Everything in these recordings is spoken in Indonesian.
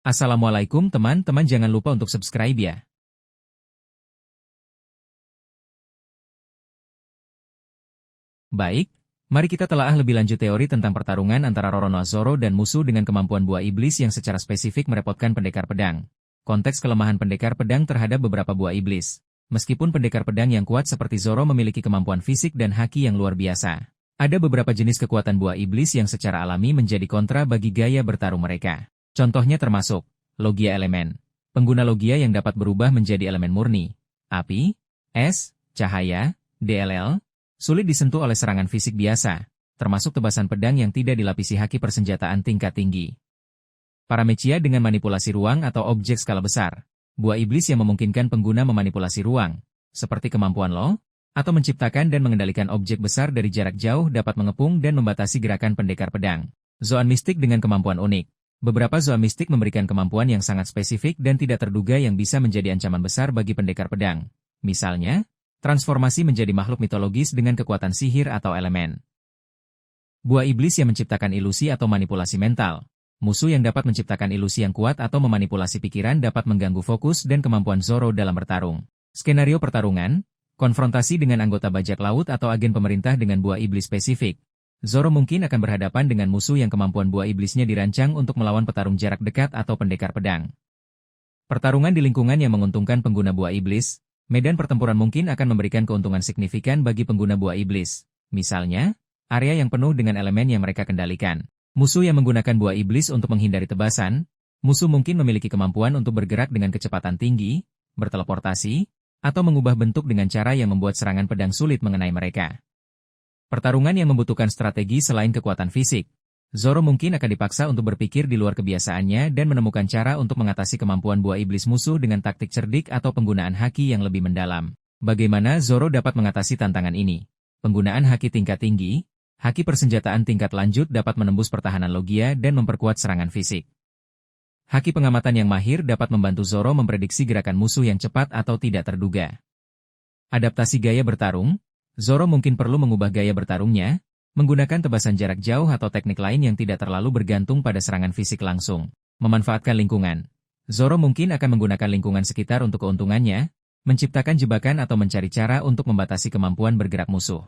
Assalamualaikum teman-teman, jangan lupa untuk subscribe ya. Baik, mari kita telaah lebih lanjut teori tentang pertarungan antara Roronoa Zoro dan musuh dengan kemampuan buah iblis yang secara spesifik merepotkan pendekar pedang. Konteks kelemahan pendekar pedang terhadap beberapa buah iblis. Meskipun pendekar pedang yang kuat seperti Zoro memiliki kemampuan fisik dan haki yang luar biasa, ada beberapa jenis kekuatan buah iblis yang secara alami menjadi kontra bagi gaya bertarung mereka. Contohnya termasuk logia elemen. Pengguna logia yang dapat berubah menjadi elemen murni, api, es, cahaya, DLL, sulit disentuh oleh serangan fisik biasa, termasuk tebasan pedang yang tidak dilapisi haki persenjataan tingkat tinggi. Paramechia dengan manipulasi ruang atau objek skala besar. Buah iblis yang memungkinkan pengguna memanipulasi ruang, seperti kemampuan Lo, atau menciptakan dan mengendalikan objek besar dari jarak jauh dapat mengepung dan membatasi gerakan pendekar pedang. Zoan mistik dengan kemampuan unik. Beberapa zoa mistik memberikan kemampuan yang sangat spesifik dan tidak terduga yang bisa menjadi ancaman besar bagi pendekar pedang. Misalnya, transformasi menjadi makhluk mitologis dengan kekuatan sihir atau elemen. Buah iblis yang menciptakan ilusi atau manipulasi mental. Musuh yang dapat menciptakan ilusi yang kuat atau memanipulasi pikiran dapat mengganggu fokus dan kemampuan Zoro dalam bertarung. Skenario pertarungan, konfrontasi dengan anggota bajak laut atau agen pemerintah dengan buah iblis spesifik. Zoro mungkin akan berhadapan dengan musuh yang kemampuan buah iblisnya dirancang untuk melawan petarung jarak dekat atau pendekar pedang. Pertarungan di lingkungan yang menguntungkan pengguna buah iblis, medan pertempuran mungkin akan memberikan keuntungan signifikan bagi pengguna buah iblis. Misalnya, area yang penuh dengan elemen yang mereka kendalikan. Musuh yang menggunakan buah iblis untuk menghindari tebasan, musuh mungkin memiliki kemampuan untuk bergerak dengan kecepatan tinggi, berteleportasi, atau mengubah bentuk dengan cara yang membuat serangan pedang sulit mengenai mereka. Pertarungan yang membutuhkan strategi selain kekuatan fisik. Zoro mungkin akan dipaksa untuk berpikir di luar kebiasaannya dan menemukan cara untuk mengatasi kemampuan buah iblis musuh dengan taktik cerdik atau penggunaan haki yang lebih mendalam. Bagaimana Zoro dapat mengatasi tantangan ini? Penggunaan haki tingkat tinggi, haki persenjataan tingkat lanjut dapat menembus pertahanan logia dan memperkuat serangan fisik. Haki pengamatan yang mahir dapat membantu Zoro memprediksi gerakan musuh yang cepat atau tidak terduga. Adaptasi gaya bertarung. Zoro mungkin perlu mengubah gaya bertarungnya, menggunakan tebasan jarak jauh atau teknik lain yang tidak terlalu bergantung pada serangan fisik langsung. Memanfaatkan lingkungan. Zoro mungkin akan menggunakan lingkungan sekitar untuk keuntungannya, menciptakan jebakan atau mencari cara untuk membatasi kemampuan bergerak musuh.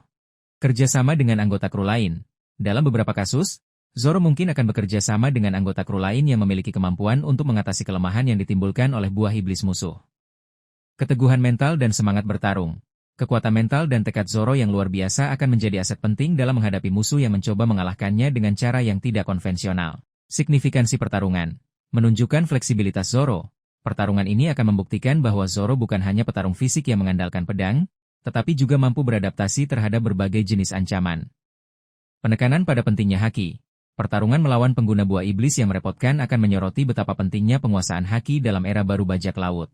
Kerjasama dengan anggota kru lain. Dalam beberapa kasus, Zoro mungkin akan bekerja sama dengan anggota kru lain yang memiliki kemampuan untuk mengatasi kelemahan yang ditimbulkan oleh buah iblis musuh. Keteguhan mental dan semangat bertarung. Kekuatan mental dan tekad Zoro yang luar biasa akan menjadi aset penting dalam menghadapi musuh yang mencoba mengalahkannya dengan cara yang tidak konvensional. Signifikansi pertarungan. Menunjukkan fleksibilitas Zoro. Pertarungan ini akan membuktikan bahwa Zoro bukan hanya petarung fisik yang mengandalkan pedang, tetapi juga mampu beradaptasi terhadap berbagai jenis ancaman. Penekanan pada pentingnya haki. Pertarungan melawan pengguna buah iblis yang merepotkan akan menyoroti betapa pentingnya penguasaan haki dalam era baru bajak laut.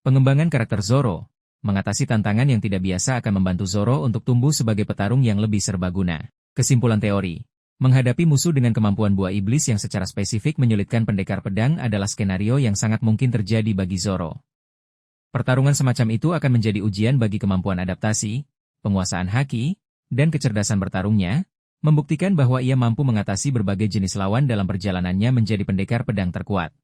Pengembangan karakter Zoro. Mengatasi tantangan yang tidak biasa akan membantu Zoro untuk tumbuh sebagai petarung yang lebih serbaguna. Kesimpulan teori. Menghadapi musuh dengan kemampuan buah iblis yang secara spesifik menyulitkan pendekar pedang adalah skenario yang sangat mungkin terjadi bagi Zoro. Pertarungan semacam itu akan menjadi ujian bagi kemampuan adaptasi, penguasaan haki, dan kecerdasan bertarungnya, membuktikan bahwa ia mampu mengatasi berbagai jenis lawan dalam perjalanannya menjadi pendekar pedang terkuat.